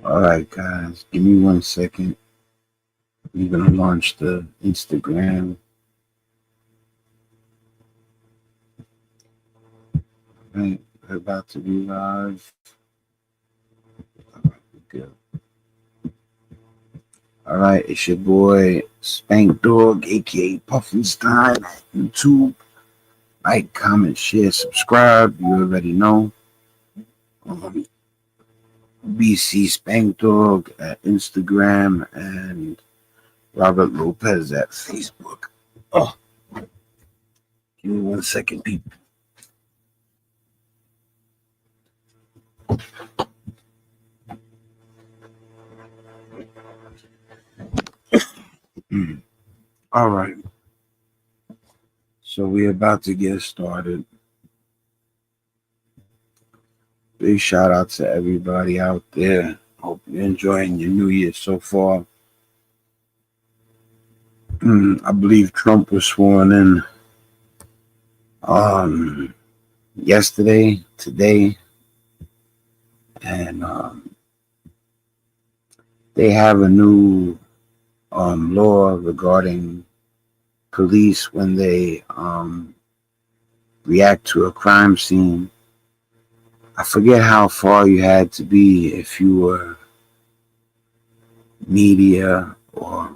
All right, guys, give me 1 second. I'm gonna launch the Instagram. Right, we're about to be live. All right, good. All right, it's your boy Spank Dog, aka Puffinstein, YouTube. Like, comment, share, subscribe. You already know. Um, BC Spank Dog at Instagram and Robert Lopez at Facebook. Oh, give me 1 second, people. All right. So we're about to get started. Big shout out to everybody out there. Hope you're enjoying your new year so far. I believe Trump was sworn in yesterday, today, and they have a new law regarding police when they react to a crime scene. I forget how far you had to be if you were media or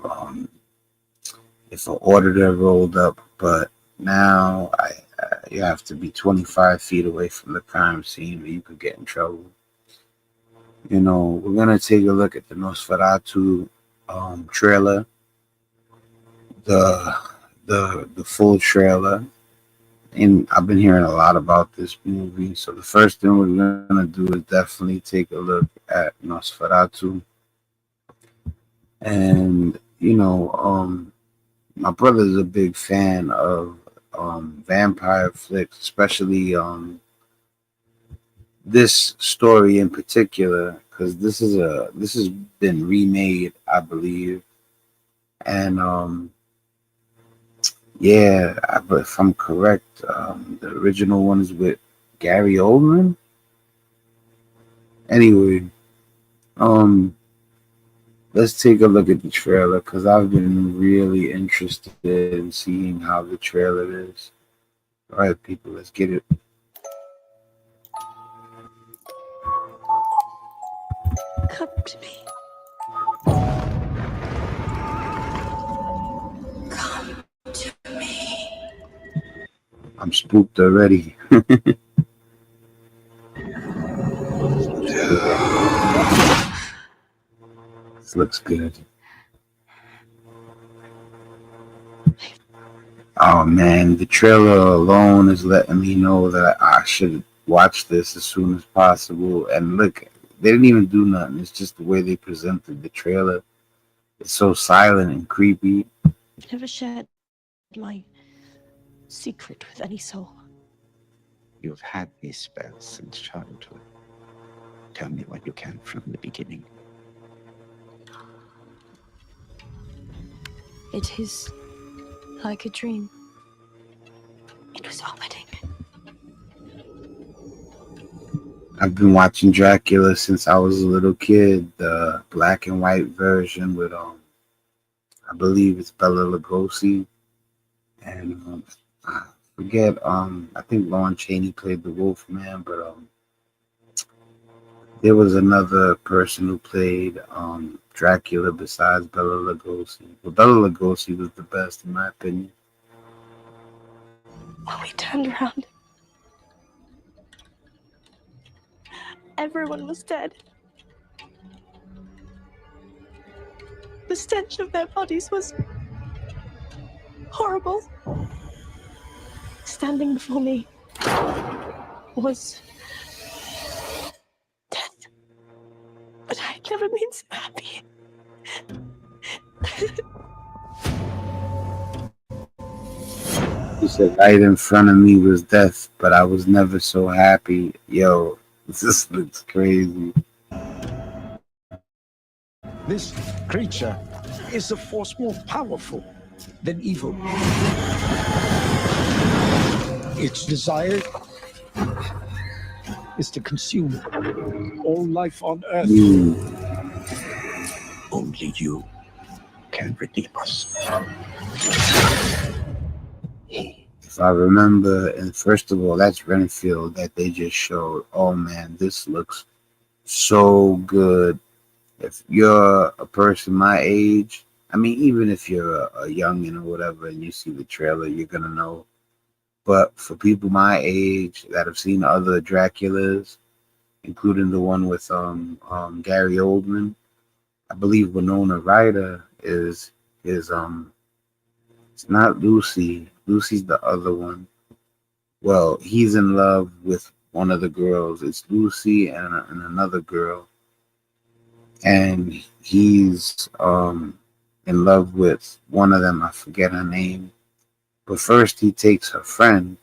if an auditor rolled up, but now you have to be 25 feet away from the crime scene or you could get in trouble. You know, we're going to take a look at the Nosferatu trailer, the full trailer. And I've been hearing a lot about this movie. So the first thing we're going to do is definitely take a look at Nosferatu. And, you know, my brother's a big fan of vampire flicks, especially this story in particular, because this has been remade, I believe, and yeah, but if I'm correct, the original one is with Gary Oldman. Anyway, let's take a look at the trailer because I've been really interested in seeing how the trailer is. All right, people, let's get it. Come to me. Come to me. I'm spooked already. This looks good. Oh man, the trailer alone is letting me know that I should watch this as soon as possible. And look, they didn't even do nothing. It's just the way they presented the trailer. It's so silent and creepy. Never shared my secret with any soul. You've had these spells since childhood. Tell me what you can from the beginning. It is like a dream. It was our wedding. I've been watching Dracula since I was a little kid. The black and white version with I believe it's Bela Lugosi, and I forget. I think Lon Chaney played the Wolfman, but there was another person who played Dracula besides Bela Lugosi. But Bela Lugosi was the best in my opinion. When we turned around, everyone was dead. The stench of their bodies was horrible. Standing before me was death. But I had never been so happy. He said right in front of me was death, but I was never so happy. Yo, this looks crazy. This creature is a force more powerful than evil. Its desire is to consume all life on Earth. Only you can redeem us. If I remember, and first of all, that's Renfield that they just showed. Oh man, this looks so good. If you're a person my age, I mean, even if you're a youngin' or whatever, and you see the trailer, you're gonna know. But for people my age that have seen other Draculas, including the one with Gary Oldman, I believe Winona Ryder is it's not Lucy. Lucy's the other one. Well, he's in love with one of the girls. It's Lucy and another girl, and he's in love with one of them. I forget her name. But first, he takes her friend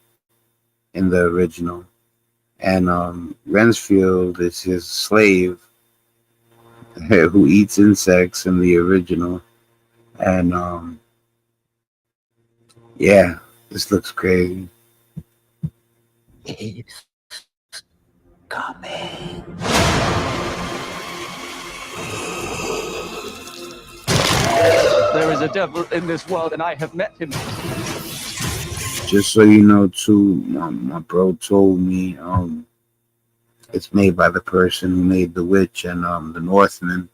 in the original, and Rensfield is his slave who eats insects in the original. And yeah, this looks crazy. It's coming. There is a devil in this world, and I have met him. Just so you know, too, my bro told me it's made by the person who made The Witch and The Northman.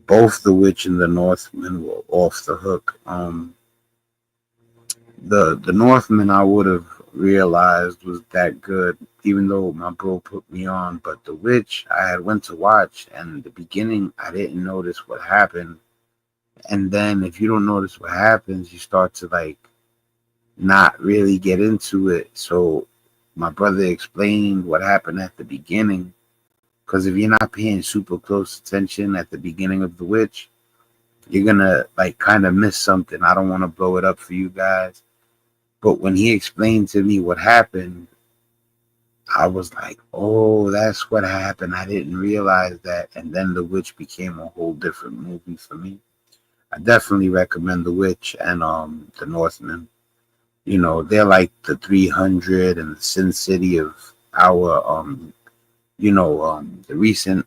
Both The Witch and The Northman were off the hook. The Northman I would have realized was that good, even though my bro put me on. But The Witch I had went to watch, and in the beginning I didn't notice what happened. And then if you don't notice what happens, you start to like not really get into it. So my brother explained what happened at the beginning. Because if you're not paying super close attention at the beginning of The Witch, you're gonna like kind of miss something. I don't want to blow it up for you guys. But when he explained to me what happened, I was like, oh, that's what happened. I didn't realize that. And then The Witch became a whole different movie for me. I definitely recommend The Witch and The Northman. You know, they're like the 300 and the Sin City of our the recent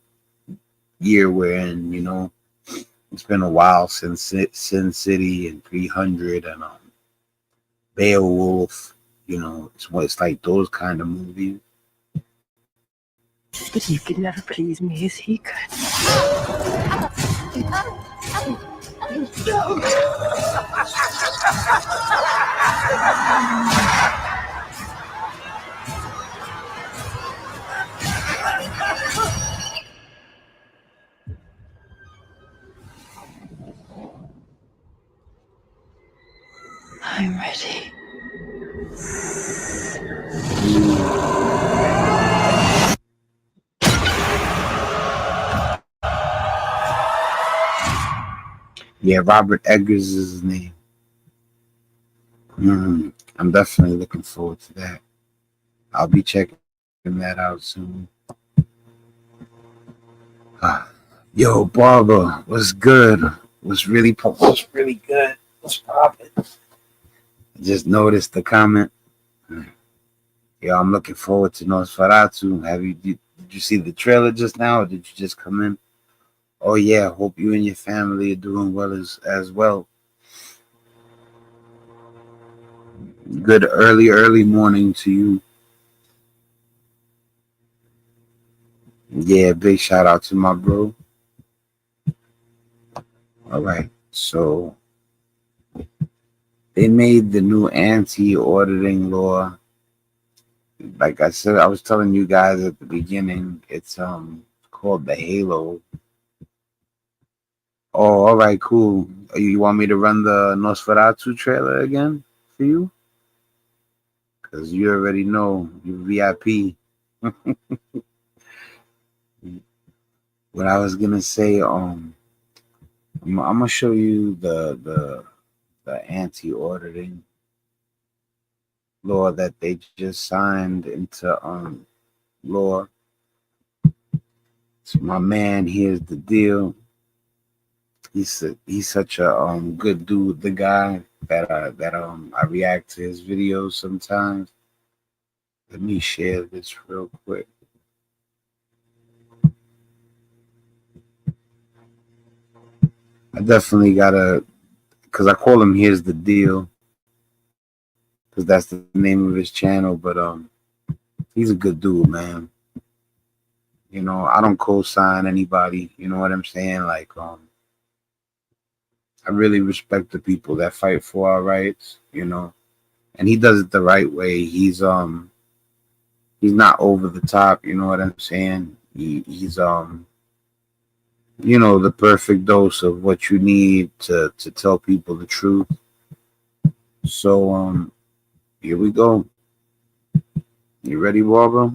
year we're in. You know, it's been a while since Sin City and 300 and Beowulf. You know, it's like those kind of movies. But he could never please me as he could. I'm ready. Yeah, Robert Eggers is his name. I'm definitely looking forward to that. I'll be checking that out soon. Yo, Barbara, what's good? What's really good? What's poppin'? I just noticed the comment. Yo, I'm looking forward to Nosferatu. Did you see the trailer just now, or did you just come in? Oh yeah, hope you and your family are doing well as well. Good early morning to you. Yeah, big shout out to my bro. All right, so they made the new anti-auditing law. Like I said, I was telling you guys at the beginning, it's called the Halo. Oh, all right, cool. You want me to run the Nosferatu trailer again for you? Because you already know you VIP. What I was gonna say, I'm gonna show you the anti-auditing law that they just signed into law. So my man, here's the deal. He's such a good dude. The guy that I react to his videos sometimes. Let me share this real quick. I definitely gotta, because I call him Here's the Deal, because that's the name of his channel. But he's a good dude, man. You know, I don't co-sign anybody. You know what I'm saying? Like, I really respect the people that fight for our rights. You know, and he does it the right way. He's not over the top. You know what I'm saying? He's you know, the perfect dose of what you need to tell people the truth. So here we go. You ready, Barbara?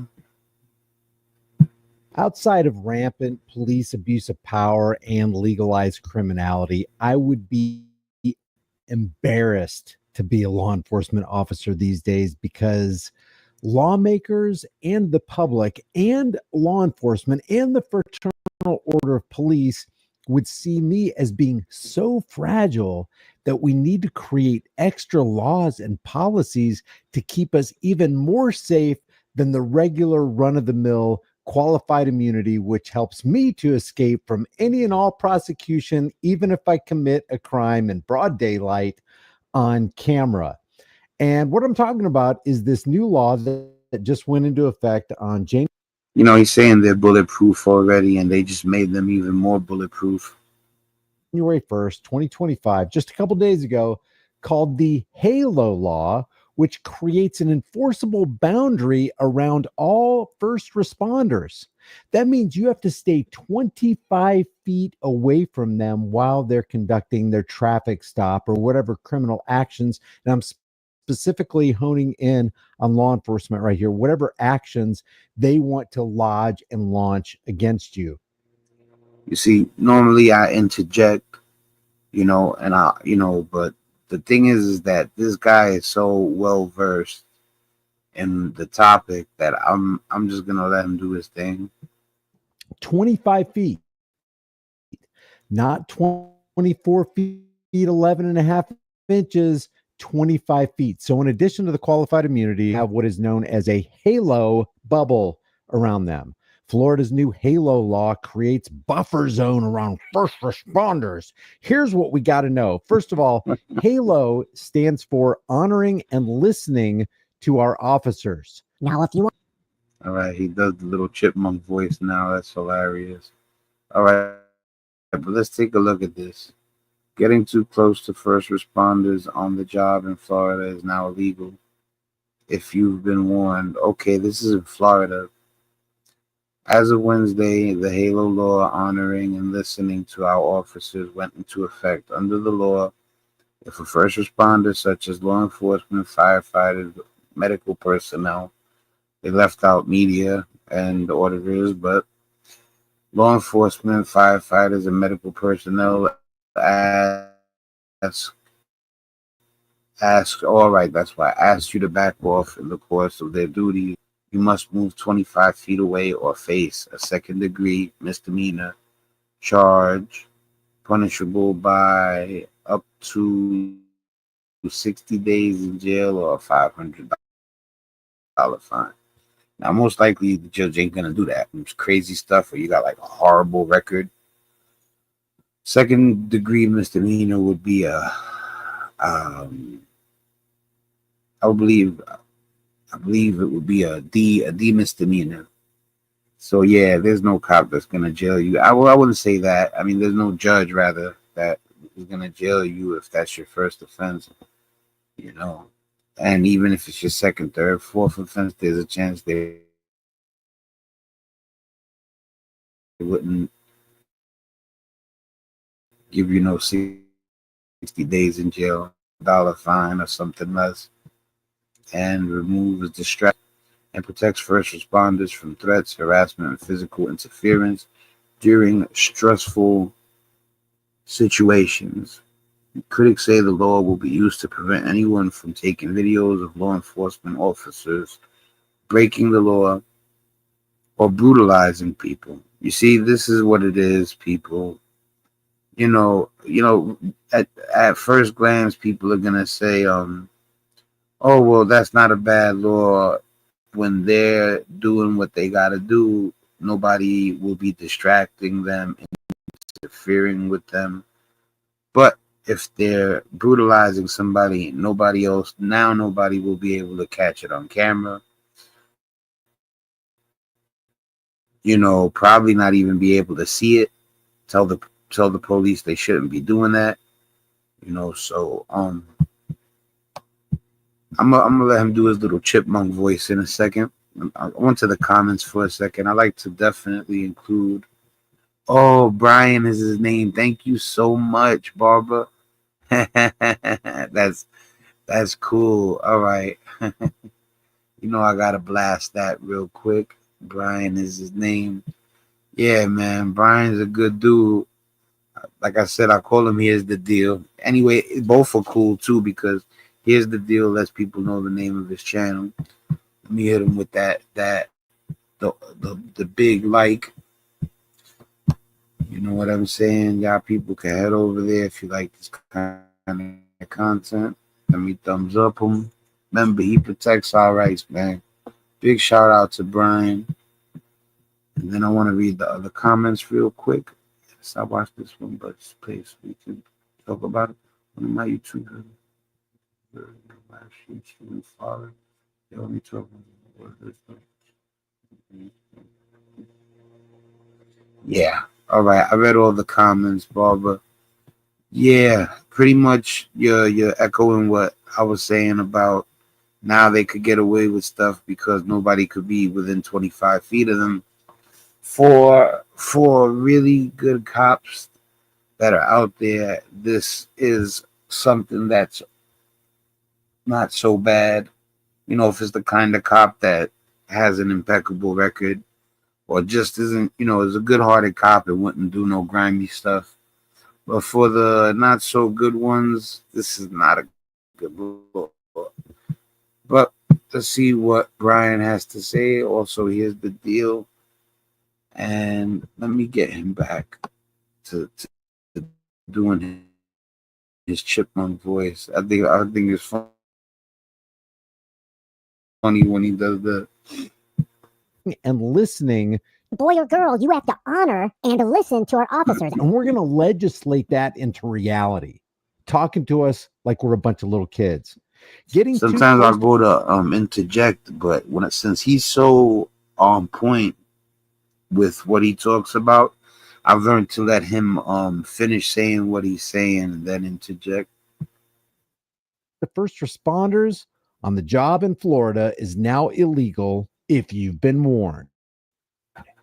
Outside of rampant police abuse of power and legalized criminality, I would be embarrassed to be a law enforcement officer these days, because lawmakers and the public and law enforcement and the fraternal order of police would see me as being so fragile that we need to create extra laws and policies to keep us even more safe than the regular run of the mill qualified immunity, which helps me to escape from any and all prosecution, even if I commit a crime in broad daylight on camera. And what I'm talking about is this new law that just went into effect on January. You know, he's saying they're bulletproof already, and they just made them even more bulletproof. January 1st, 2025, just a couple days ago, called the Halo Law, which creates an enforceable boundary around all first responders. That means you have to stay 25 feet away from them while they're conducting their traffic stop or whatever criminal actions. And I'm specifically honing in on law enforcement right here, whatever actions they want to lodge and launch against you. You see, normally I interject, you know, and but the thing is that this guy is so well versed in the topic that I'm just gonna let him do his thing. 25 feet, not 24 feet, 11 and a half inches, 25 feet. So in addition to the qualified immunity, you have what is known as a halo bubble around them. Florida's new Halo law creates buffer zone around first responders. Here's what we got to know. First of all, Halo stands for honoring and listening to our officers. Now, if you want, All right, he does the little chipmunk voice now. That's hilarious. All right, but let's take a look at this. Getting too close to first responders on the job in Florida is now illegal. If you've been warned, okay, this is in Florida. As of Wednesday, the Halo law honoring and listening to our officers went into effect. Under the law, if a first responder, such as law enforcement, firefighters, medical personnel, they left out media and auditors, but law enforcement, firefighters, and medical personnel ask, all right, that's why I asked you to back off in the course of their duties. You must move 25 feet away or face a second degree misdemeanor charge punishable by up to 60 days in jail or a $500 fine. Now, most likely the judge ain't gonna do that. It's crazy stuff where you got like a horrible record. Second degree misdemeanor would be I believe it would be a D misdemeanor. So yeah, there's no cop that's gonna jail you. I wouldn't say that. I mean, there's no judge rather that is gonna jail you if that's your first offense. You know, and even if it's your second, third, fourth offense, there's a chance they wouldn't give you no 60 days in jail, dollar fine or something less, and removes distraction and protects first responders from threats, harassment, and physical interference during stressful situations. Critics say the law will be used to prevent anyone from taking videos of law enforcement officers breaking the law or brutalizing people. You see, this is what it is, people. At first glance, people are gonna say, "Oh, well, that's not a bad law." When they're doing what they gotta do, nobody will be distracting them, interfering with them. But if they're brutalizing somebody, nobody will be able to catch it on camera. Probably not even be able to see it. Tell the police they shouldn't be doing that. So I'm gonna let him do his little chipmunk voice in a second. I went to the comments for a second. I like to definitely include. Oh, Brian is his name. Thank you so much, Barbara. that's cool. All right. I gotta blast that real quick. Brian is his name. Yeah, man. Brian's a good dude. Like I said, I call him Here's the Deal. Anyway, both are cool too because Here's the Deal lets people know the name of his channel. Let me hit him with the big like. You know what I'm saying? Y'all people can head over there if you like this kind of content. Let me thumbs up him. Remember, he protects our rights, man. Big shout out to Brian. And then I want to read the other comments real quick. Yes, I watched this one, but it's place so we can talk about it on my YouTube. They only talk about this stuff. Yeah. All right. I read all the comments, Barbara. Yeah, pretty much you're echoing what I was saying about now they could get away with stuff because nobody could be within 25 feet of them. For really good cops that are out there, this is something that's not so bad. If it's the kind of cop that has an impeccable record or just isn't, is a good-hearted cop and wouldn't do no grimy stuff. But for the not so good ones, this is not a good look. But let's see what Brian has to say. Also, Here's the Deal. And let me get him back to doing his chipmunk voice. I think it's funny when he does that. And listening, boy or girl, you have to honor and listen to our officers. and we're going to legislate that into reality. Talking to us like we're a bunch of little kids. Sometimes I'll go to interject, but since he's so on point with what he talks about, I've learned to let him finish saying what he's saying and then interject. The first responders on the job in Florida is now illegal if you've been warned.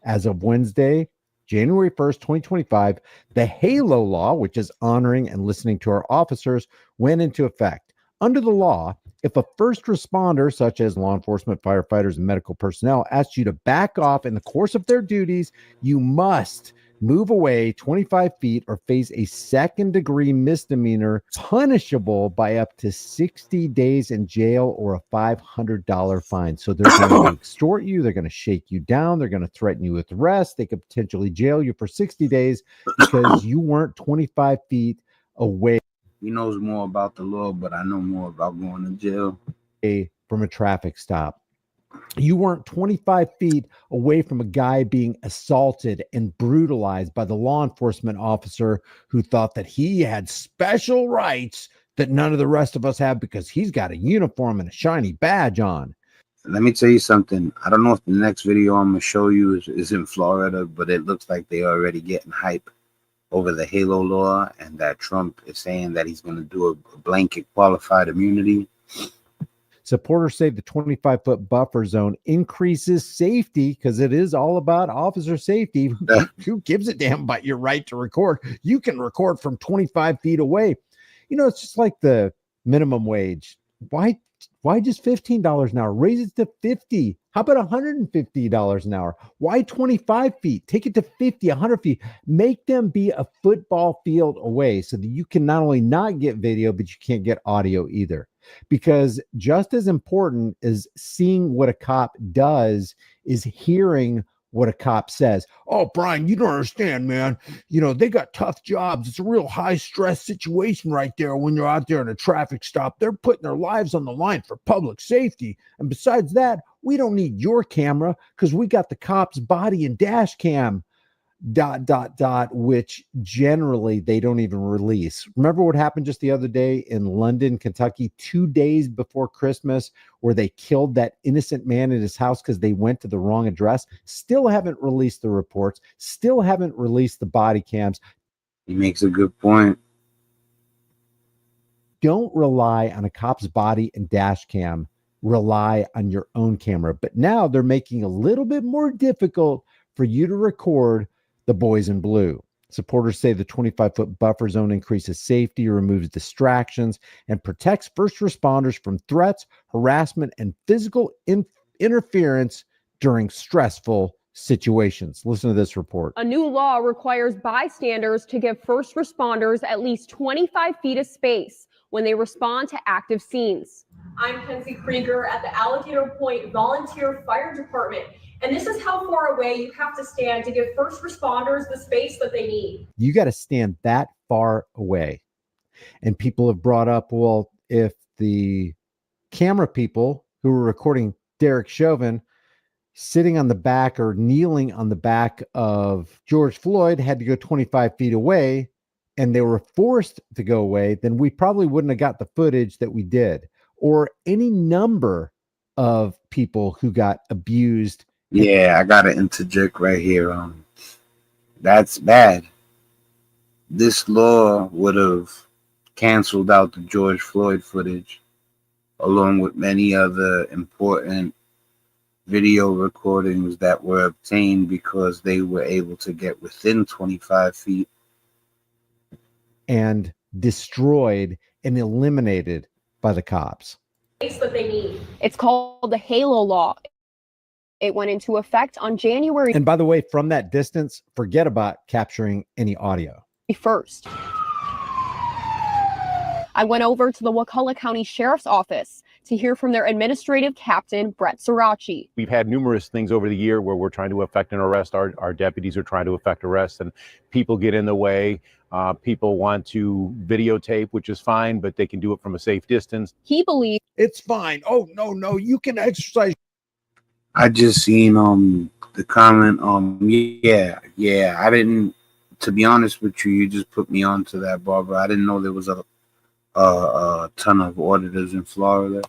As of Wednesday, January 1st, 2025, the HALO law, which is honoring and listening to our officers, went into effect. Under the law, if a first responder, such as law enforcement, firefighters, and medical personnel, asks you to back off in the course of their duties, you must move away 25 feet or face a second-degree misdemeanor punishable by up to 60 days in jail or a $500 fine. So they're going to extort you. They're going to shake you down. They're going to threaten you with arrest. They could potentially jail you for 60 days because you weren't 25 feet away. He knows more about the law, but I know more about going to jail. From a traffic stop. You weren't 25 feet away from a guy being assaulted and brutalized by the law enforcement officer who thought that he had special rights that none of the rest of us have because he's got a uniform and a shiny badge on. Let me tell you something. I don't know if the next video I'm going to show you is in Florida, but it looks like they're already getting hype over the HALO law and that Trump is saying that he's going to do a blanket qualified immunity. Supporters say the 25-foot buffer zone increases safety because it is all about officer safety. Who gives a damn about your right to record? You can record from 25 feet away. It's just like the minimum wage. Why just $15 an hour? Raise it to $50. How about $150 an hour? Why 25 feet? Take it to 50, 100 feet. Make them be a football field away so that you can not only not get video, but you can't get audio either. Because just as important as seeing what a cop does is hearing what a cop says. Oh, Brian, you don't understand, man. They got tough jobs. It's a real high stress situation right there when you're out there in a traffic stop. They're putting their lives on the line for public safety. And besides that, we don't need your camera because we got the cop's body and dash cam. which generally they don't even release. Remember what happened just the other day in London, Kentucky, 2 days before Christmas, where they killed that innocent man in his house because they went to the wrong address? Still haven't released the reports, still haven't released the body cams. He makes a good point. Don't rely on a cop's body and dash cam. Rely on your own camera. But now they're making a little bit more difficult for you to record the boys in blue. Supporters say the 25-foot buffer zone increases safety, removes distractions, and protects first responders from threats, harassment, and physical interference during stressful situations. Listen to this report. A new law requires bystanders to give first responders at least 25 feet of space when they respond to active scenes. I'm Kenzie Krieger at the Alligator Point Volunteer Fire Department, and this is how far away you have to stand to give first responders the space that they need. You got to stand that far away. And people have brought up, well, if the camera people who were recording Derek Chauvin sitting on the back or kneeling on the back of George Floyd had to go 25 feet away and they were forced to go away, then we probably wouldn't have got the footage that we did, or any number of people who got abused. Yeah, I gotta interject right here. That's bad. This law would have canceled out the George Floyd footage, along with many other important video recordings that were obtained because they were able to get within 25 feet. And destroyed and eliminated by the cops. That they need. It's called the Halo Law. It went into effect on January. And by the way, from that distance, forget about capturing any audio. 1st. I went over to the Wakulla County Sheriff's Office to hear from their administrative captain, Brett Sirachi. We've had numerous things over the year where we're trying to effect an arrest. Our deputies are trying to effect arrests, and people get in the way. People want to videotape, which is fine, but they can do it from a safe distance. He believes it's fine. Oh, no, you can exercise. I just seen the comment yeah, I didn't, to be honest with you just put me onto that, Barbara. I didn't know there was a ton of auditors in Florida,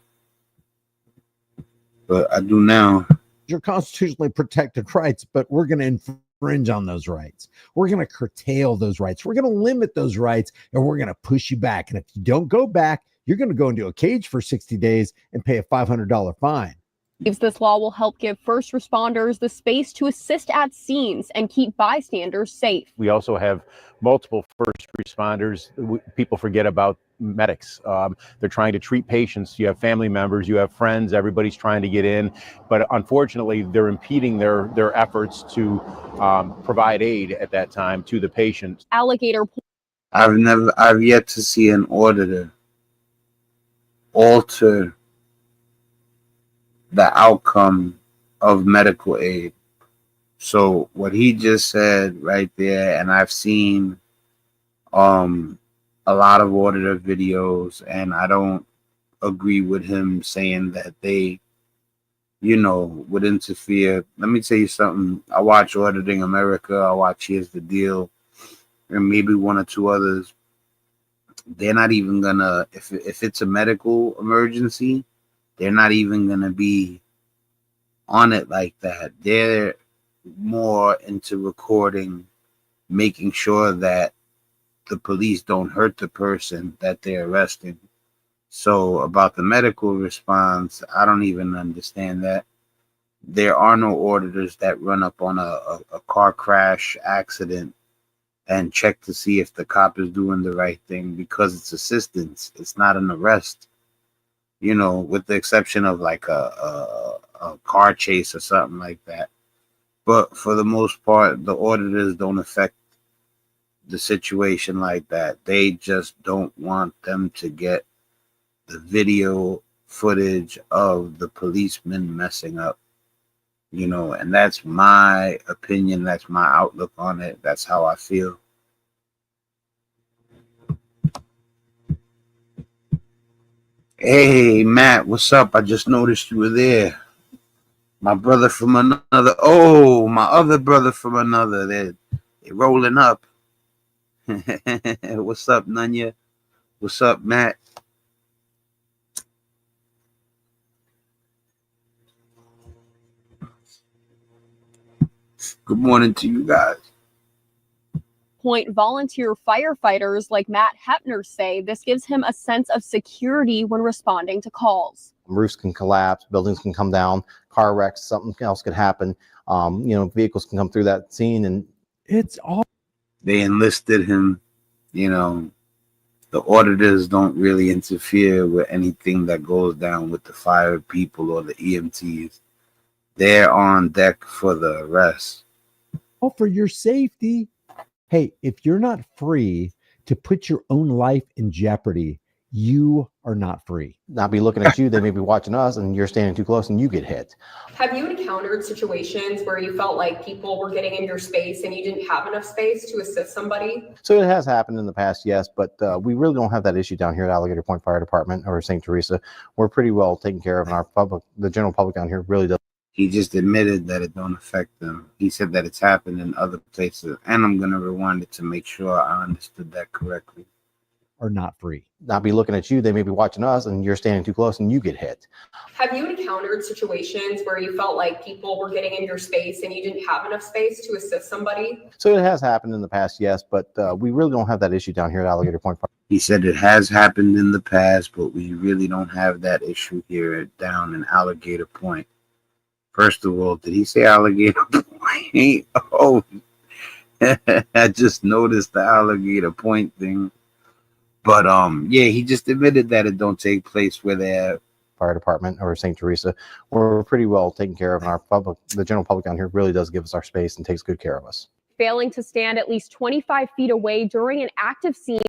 but I do now. Your constitutionally protected rights, but we're going to infringe on those rights. We're going to curtail those rights. We're going to limit those rights, and we're going to push you back. And if you don't go back, you're going to go into a cage for 60 days and pay a $500 fine. This law will help give first responders the space to assist at scenes and keep bystanders safe. We also have multiple first responders. People forget about medics. They're trying to treat patients. You have family members, you have friends, everybody's trying to get in. But unfortunately, they're impeding their efforts to provide aid at that time to the patient. Alligator. I've yet to see an auditor alter the outcome of medical aid. So what he just said right there, and I've seen a lot of auditor videos, and I don't agree with him saying that they, would interfere. Let me tell you something. I watch Auditing America. I watch Here's the Deal, and maybe one or two others. They're not even gonna, if it's a medical emergency, they're not even going to be on it like that. They're more into recording, making sure that the police don't hurt the person that they're arresting. So about the medical response, I don't even understand that. There are no auditors that run up on a car crash accident and check to see if the cop is doing the right thing, because it's assistance. It's not an arrest. With the exception of like a car chase or something like that. But for the most part, the auditors don't affect the situation like that. They just don't want them to get the video footage of the policeman messing up, and that's my opinion. That's my outlook on it. That's how I feel. Hey, Matt, what's up? I just noticed you were there. My brother from another. Oh, my other brother from another. They rolling up. What's up, Nunya? What's up, Matt? Good morning to you guys. Point volunteer firefighters like Matt Hepner say this gives him a sense of security when responding to calls. Roofs can collapse, buildings can come down, car wrecks, something else could happen. Vehicles can come through that scene, and it's all. They enlisted him. The auditors don't really interfere with anything that goes down with the fire people or the EMTs. They're on deck for the arrest. All for your safety. Hey, if you're not free to put your own life in jeopardy, you are not free. Not be looking at you, they may be watching us, and you're standing too close and you get hit. Have you encountered situations where you felt like people were getting in your space and you didn't have enough space to assist somebody? So it has happened in the past, yes, but we really don't have that issue down here at Alligator Point Fire Department or St. Teresa. We're pretty well taken care of, and our public, the general public down here really does. He just admitted that it don't affect them. He said that it's happened in other places, and I'm going to rewind it to make sure I understood that correctly. Are not free. Not be looking at you, they may be watching us, and you're standing too close and you get hit. Have you encountered situations where you felt like people were getting in your space and you didn't have enough space to assist somebody? So it has happened in the past, yes, but we really don't have that issue down here at Alligator Point Fire. He said it has happened in the past, but we really don't have that issue here down in Alligator Point. First of all, did he say Alligator Point? Oh, I just noticed the Alligator Point thing. But yeah, he just admitted that it don't take place where they're Fire Department or St. Teresa. We're pretty well taken care of, and our public, the general public down here really does give us our space and takes good care of us. Failing to stand at least 25 feet away during an active scene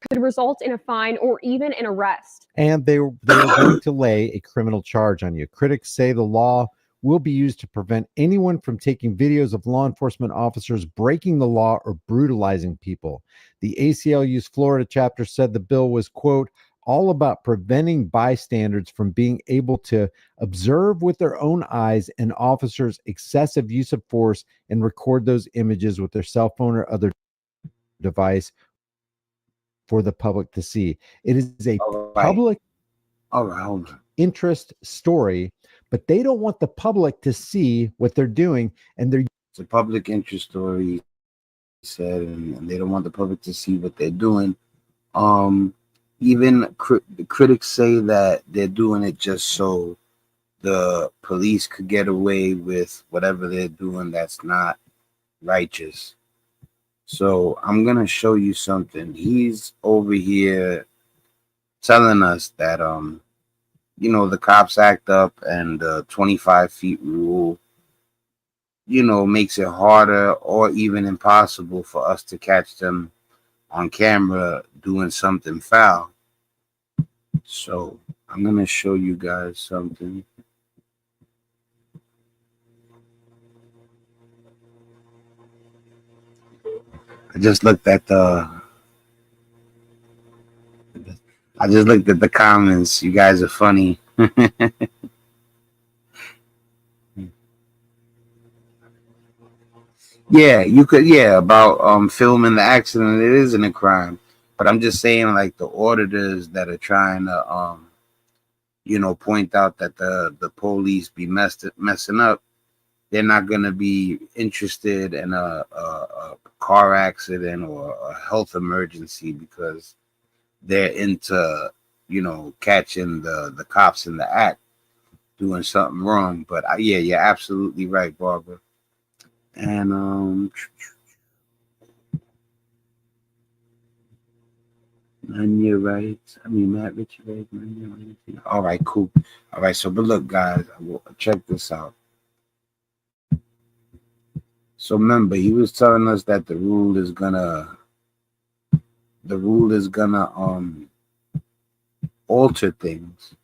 could result in a fine or even an arrest. And they were going to lay a criminal charge on you. Critics say the law will be used to prevent anyone from taking videos of law enforcement officers breaking the law or brutalizing people. The ACLU's Florida chapter said the bill was, quote, all about preventing bystanders from being able to observe with their own eyes an officer's excessive use of force and record those images with their cell phone or other device for the public to see. It is a public interest story, but they don't want the public to see what they're doing, and it's a public interest story, he said, and they don't want the public to see what they're doing. Even the critics say that they're doing it just so the police could get away with whatever they're doing that's not righteous. So I'm gonna show you something. He's over here telling us that the cops act up, and the 25 feet rule, makes it harder or even impossible for us to catch them on camera doing something foul. So I'm going to show you guys something. I just looked at the comments. You guys are funny. Yeah, you could. Yeah, about filming the accident. It isn't a crime, but I'm just saying, like, the auditors that are trying to point out that the police be messing up, they're not gonna be interested in a car accident or a health emergency because they're into catching the cops in the act doing something wrong. But yeah, you're absolutely right, Barbara. And you're right. I mean, Matt Richie, right? All right, cool. All right, so but look, guys, check this out. So remember, he was telling us that the rule is gonna alter things,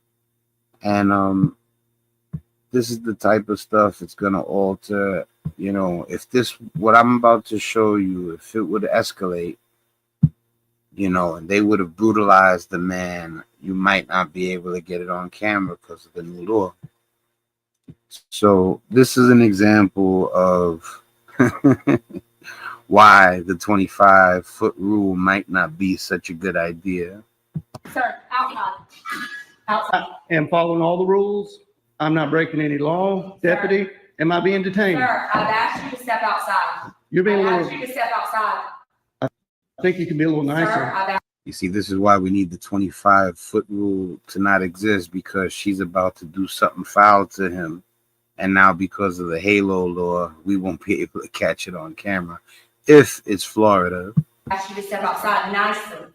and this is the type of stuff it's gonna alter. If what I'm about to show you, if it would escalate, and they would have brutalized the man, you might not be able to get it on camera because of the new law. So this is an example of why the 25-foot rule might not be such a good idea. Sir, outside. Outside. I am following all the rules. I'm not breaking any law. Deputy, am I being detained? Sir, I've asked you to step outside. You're being a I've little, asked you to step outside. I think you can be a little Sir, nicer. I've asked. You see, this is why we need the 25-foot rule to not exist, because she's about to do something foul to him. And now because of the Halo law, we won't be able to catch it on camera if it's Florida. I asked you to step outside nicely.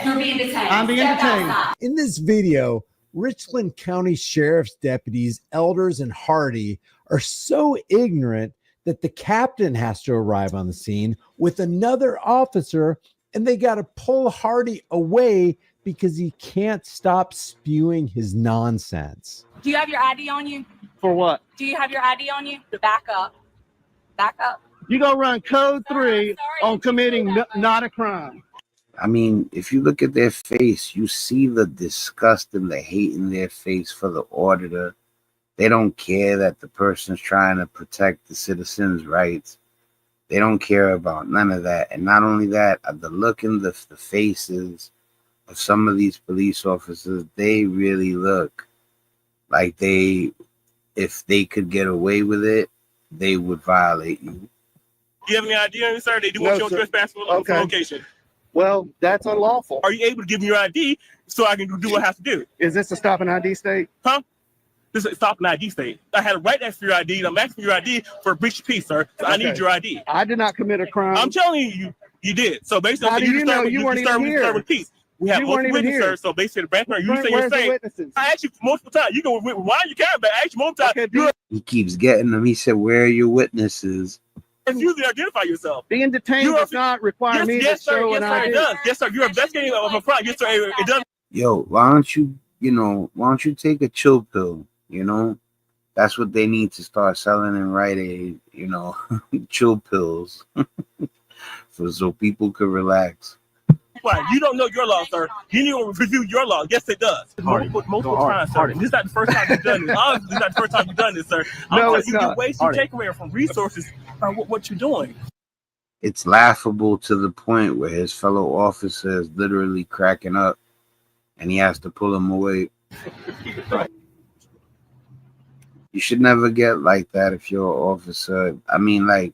You're being detained. I'm being Step detained. outside. In this video, Richland County Sheriff's deputies, Elders, and Hardy are so ignorant that the captain has to arrive on the scene with another officer, and they got to pull Hardy away because he can't stop spewing his nonsense. Do you have your ID on you? For what? Do you have your ID on you? Back up. Back up. You go run code 3 sorry, on committing not a crime. I mean, if you look at their face, you see the disgust and the hate in their face for the auditor. They don't care that the person's trying to protect the citizens' rights. They don't care about none of that. And not only that, the look in the faces of some of these police officers, they really look like if they could get away with it, they would violate you. Do you have any idea, sir? They do want you on trespassing location. Well, that's unlawful. Are you able to give me your ID so I can do what I have to do? Is this a stop and ID state? Huh? This is a stop and ID state. I had a right to ask for your ID, and I'm asking for your ID for a breach of peace, sir. So I need your ID. I did not commit a crime. I'm telling you, you did. So basically, How do you know? You weren't even here. Disturbing peace. We have You weren't multiple even witnesses, here. sir. So basically, the background, you say you're Where's the saying. witnesses? I asked you multiple times. You go, why are you carrying back? I asked you multiple times. Okay, He keeps getting them. He said, "Where are your witnesses?" refuse to identify yourself. Being detained does not require me to show an ID. It does. Yes, sir. You're investigating of a crime. Yes, sir. It does. Yo, why don't you take a chill pill? That's what they need to start selling in Rite Aid, chill pills so people could relax. Why? You don't know your law, sir. You need to review your law. Yes, it does. Multiple times, sir. This is not the first time you've done this. Honestly, this is not the first time you've done this, sir. No, it's not. You're wasting takeaway from resources by what you're doing. It's laughable to the point where his fellow officer is literally cracking up and he has to pull him away. You should never get like that if you're an officer. I mean,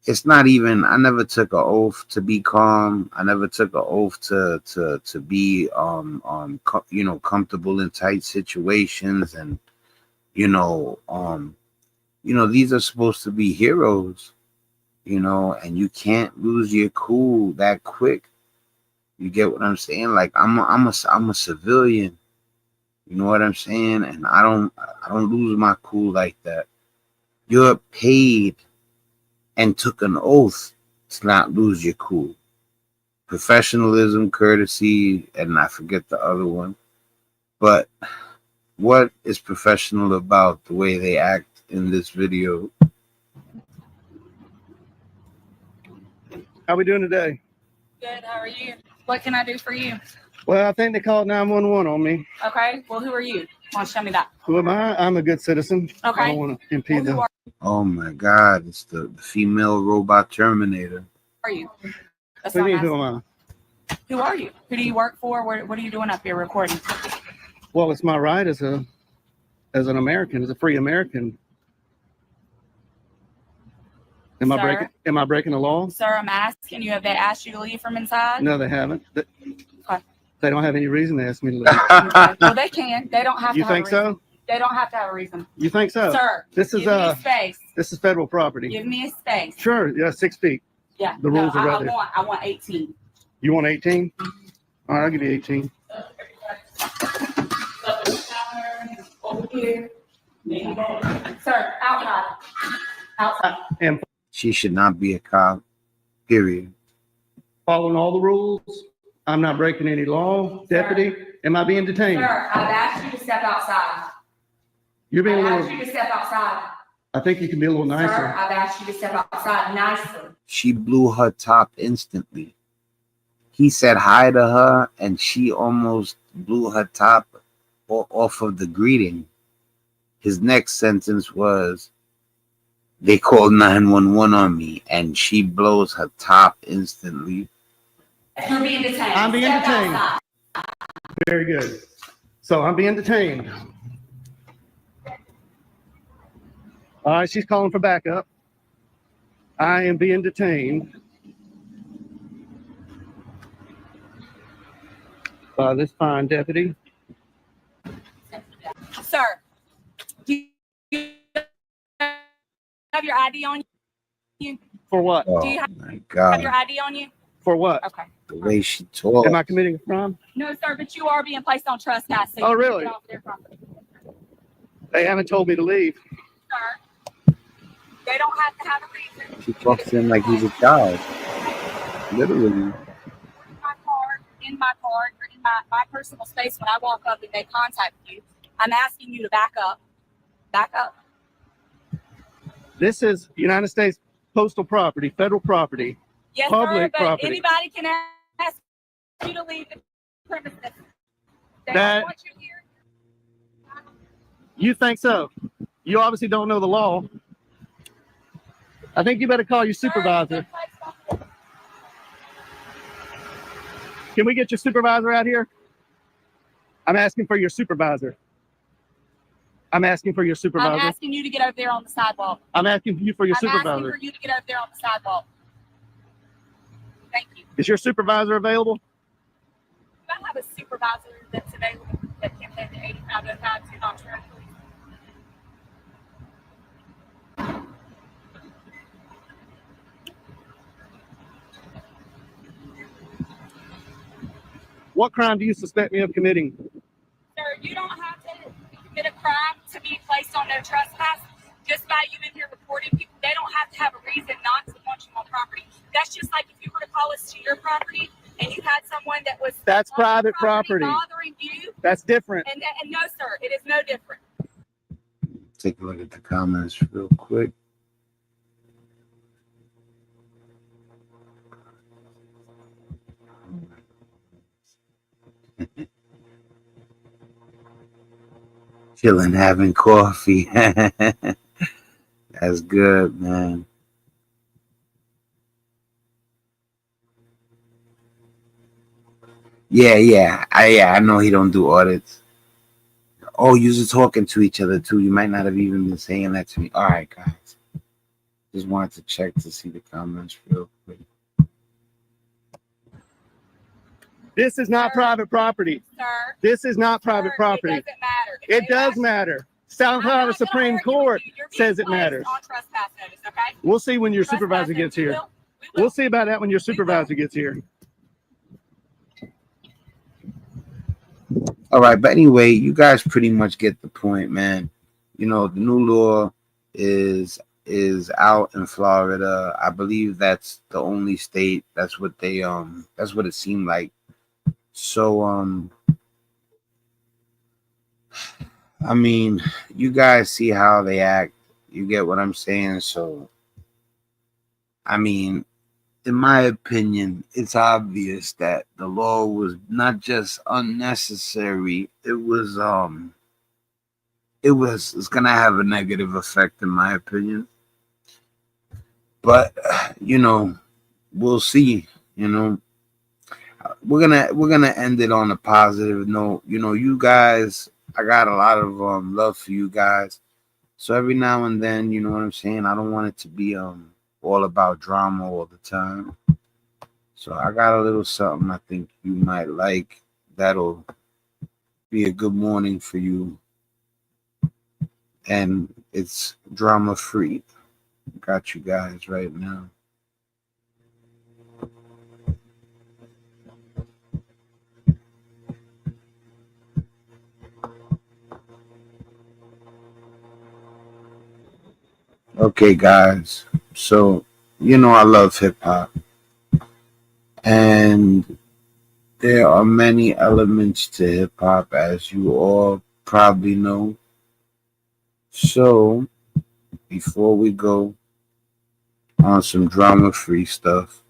it's not even, I never took an oath to be calm. I never took an oath to be comfortable in tight situations. And these are supposed to be heroes, and you can't lose your cool that quick. You get what I'm saying? Like I'm a civilian. You know what I'm saying? And I don't lose my cool like that. You're paid and took an oath to not lose your cool. Professionalism, courtesy, and I forget the other one. But what is professional about the way they act in this video? How we doing today? Good. How are you? What can I do for you? Well, I think they called 911 on me. Okay. Well, who are you? Want to show me that? Who am I? I'm a good citizen. Okay. I don't want to impede them. Oh my God, it's the female robot Terminator. Who are you? That's What do you what mean, I'm who am I? asking. Who are you? Who do you work for? What are you doing up here recording? Well, it's my right as an American, as a free American. Am I breaking the law? Sir, I'm asking you, have they asked you to leave from inside? No, they haven't. Okay. They don't have any reason to ask me to leave. Okay. Well, they can. They don't have You to have think a reason. so? They don't have to have a reason. You think so? Sir, this is give me a space. This is federal property. Give me a space. Sure, yeah, 6 feet. Yeah. The rules are right there. I want 18. You want 18? All right, I'll give you 18. Over here. Sir, outside. Outside. And She should not be a cop, period. following all the rules. I'm not breaking any law. Deputy, am I being detained? Sir, I've asked you to step outside. You're being a I've asked little, you to step outside. I think you can be a little Sir, nicer. I've asked you to step outside nicely. She blew her top instantly. He said hi to her, and she almost blew her top off of the greeting. His next sentence was, They called 911 on me, and she blows her top instantly. You're being detained. I'm being detained. Very good. So I'm being detained. All right, she's calling for backup. I am being detained by this fine deputy. Sir, do you have your ID on you? For what? Oh Do you my have God. your ID on you? For what? Okay. The way she talks. Am I committing a crime? No, sir, but you are being placed on trespass. So Oh, you need to really? get off their property. They haven't told me to leave. Sir, they don't have to have a reason. She talks to him like he's a child. Literally. In my car, or in my personal space, when I walk up and they contact you, I'm asking you to back up. Back up. This is United States postal property, federal property, Yes, public sir, but property. anybody can ask you to leave the premises. They That- don't want you here. You think so? You obviously don't know the law. I think you better call your supervisor. Can we get your supervisor out here? I'm asking for your supervisor. I'm asking for your supervisor. I'm asking you to get over there on the sidewalk. I'm asking you for your I'm supervisor. asking for you to get over there on the sidewalk. Thank you. Is your supervisor available? Do I have a supervisor that's available that can head to 8505 to Nosferatu? What crime do you suspect me of committing? Sir, you don't have to commit a crime to be placed on no trespass. Just by you in here reporting people, they don't have to have a reason not to want you on property. That's just like if you were to call us to your property and you had someone that was That's on private property. bothering you. That's different. And no, sir, it is no different. Take a look at the comments real quick. Chilling, having coffee. That's good, man. Yeah. I know he don't do audits. Oh, you're talking to each other too. You might not have even been saying that to me. All right, guys. Just wanted to check to see the comments real quick. This is not private property. Sir. This is not private property. It doesn't matter. It does matter. South Carolina Supreme Court says it matters. On trespass notice, okay? We'll see when your supervisor gets here. We'll see about that when your supervisor gets here. All right, but anyway, you guys pretty much get the point, man. You know, the new law is out in Florida. I believe that's the only state. That's what it seemed like. So I mean, you guys see how they act. You get what I'm saying? So I mean, in my opinion, it's obvious that the law was not just unnecessary, it's gonna have a negative effect in my opinion. But you know, we'll see. You know, we're gonna end it on a positive note. You know, you guys, I got a lot of love for you guys. So every now and then, you know what I'm saying, I don't want it to be all about drama all the time. So I got a little something I think you might like. That'll be a good morning for you. And it's drama free. Got you guys right now. Okay, guys. So, you know, I love hip hop. And there are many elements to hip hop, as you all probably know. So, before we go on some drama free stuff,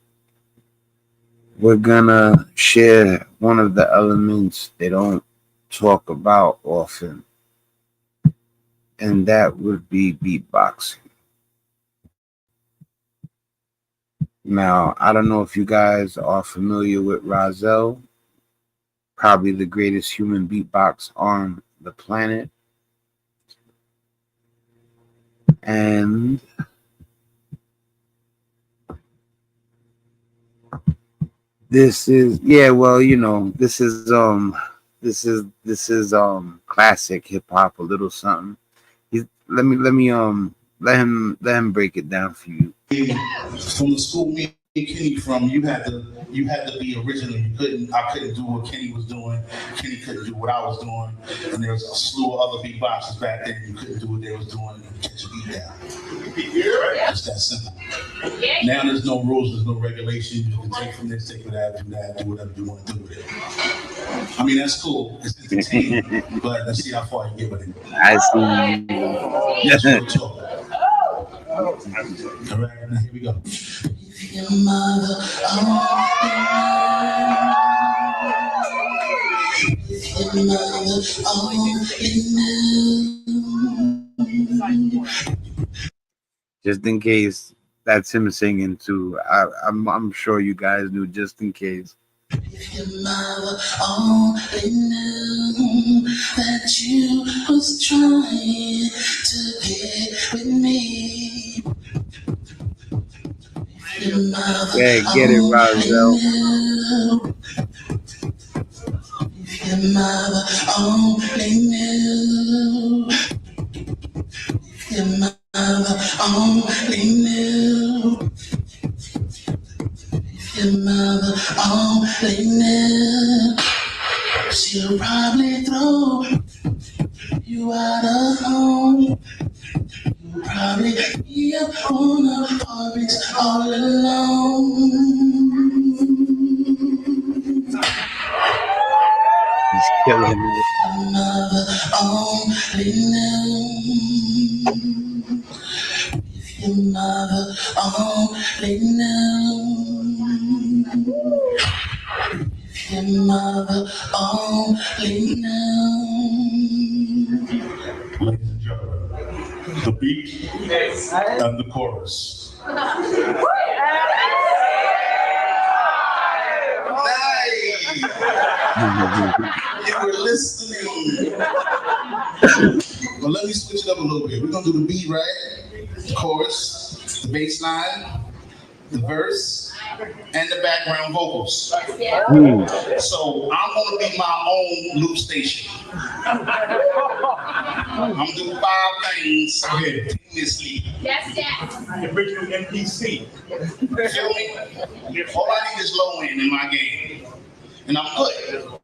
we're gonna share one of the elements they don't talk about often, and that would be beatboxing. Now, I don't know if you guys are familiar with Razel, probably the greatest human beatbox on the planet. And this is, yeah, well, you know, this is classic hip hop, a little something. Let him break it down for you. From the school me and Kenny from, you had to be original. I couldn't do what Kenny was doing. Kenny couldn't do what I was doing. And there was a slew of other beatboxers back then. You couldn't do what they was doing and catch a beat down. It's that simple. Now there's no rules, there's no regulations. You can take from this, take from that, do that, do whatever you want to do with it. I mean, that's cool. It's entertaining, but let's see how far you get with it. I see. That's real talk. All right, now here we go. Your mother, just in case that's him singing too. I'm sure you guys knew, just in case. If your mother only knew that you was trying to get with me. If your mother get it, Razel. If your mother only knew. If your mother only knew. If your mother only knew, she'll probably throw you out of home. You'll probably be up on the porch all alone. He's killing it. Your mother only knew. If your mother only knew. If your mother only knew. Ladies and gentlemen, the beat and the chorus. You were listening. Well, let me switch it up a little bit. We're gonna do the beat, right? The chorus, the bass line, the verse, and the background vocals. So I'm gonna be my own loop station. I'm gonna do 5 things continuously. That's that. Original NPC. Feel me? All I need is low end in my game. And I'm good.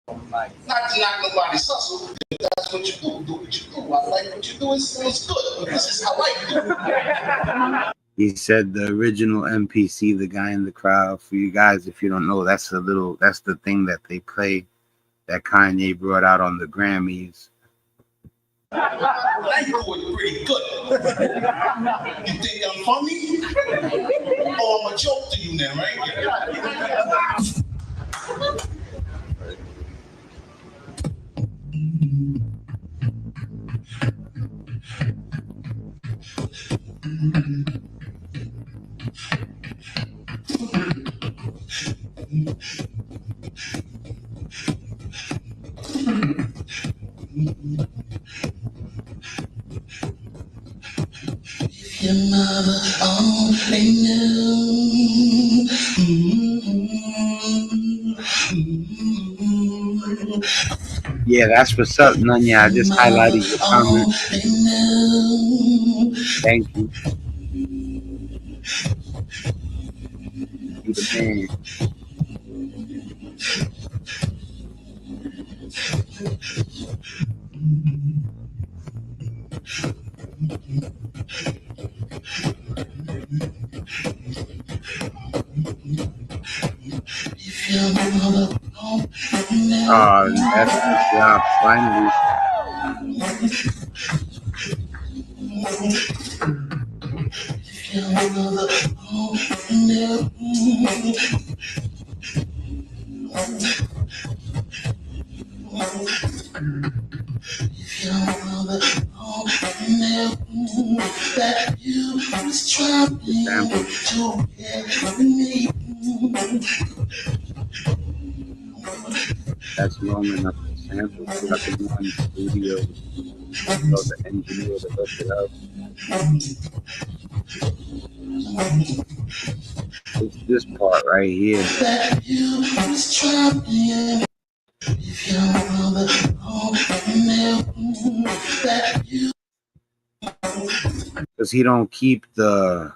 Not to knock nobody's hustle. If that's what you do, do what you do. I like what you do, it's good. This is how I like it. He said the original NPC, the guy in the crowd. For you guys, if you don't know, that's the thing that they play that Kanye brought out on the Grammys. Now you're doing pretty good. You think I'm funny? Or I'm a joke to you now, right? If your mother only knew. Yeah, that's what's up, Nunya. I just highlighted your comment. Thank you. You the man. Oh, that's the job, finally. That you was trying to That's long enough to sample. So I can go in the studio, tell the engineer to look it up. It's this part right here. Because he don't keep the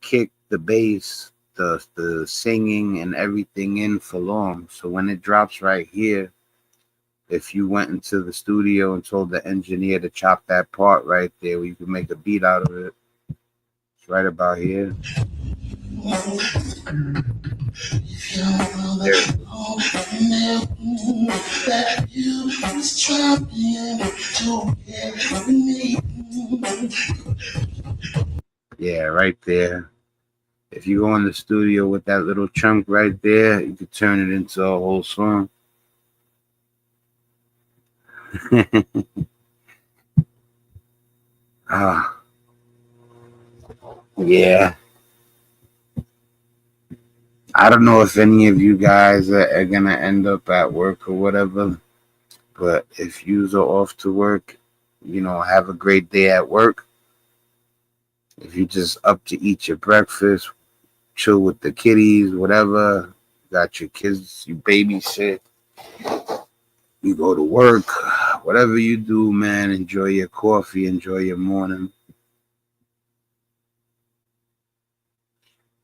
kick, the bass, the singing and everything in for long. So when it drops right here, if you went into the studio and told the engineer to chop that part right there where you can make a beat out of it, it's right about here. There. Yeah, right there. If you go in the studio with that little chunk right there, you could turn it into a whole song. Yeah. I don't know if any of you guys are gonna end up at work or whatever, but if yous are off to work, have a great day at work. If you just up to eat your breakfast, chill with the kiddies, whatever, got your kids, you babysit, you go to work, whatever you do, man, enjoy your coffee, enjoy your morning.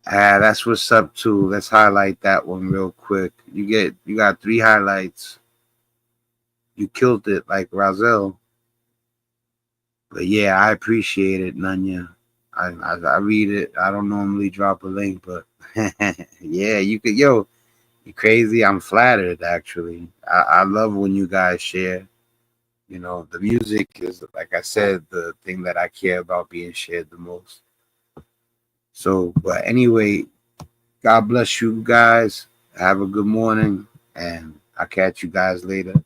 That's what's up too. Let's highlight that one real quick. You got 3 highlights. You killed it like Razel. But yeah, I appreciate it, Nanya. I read it. I don't normally drop a link, but yeah, you could. Yo, you crazy? I'm flattered actually. I love when you guys share. The music is, like I said, the thing that I care about being shared the most. So, but anyway, God bless you guys. Have a good morning, and I'll catch you guys later.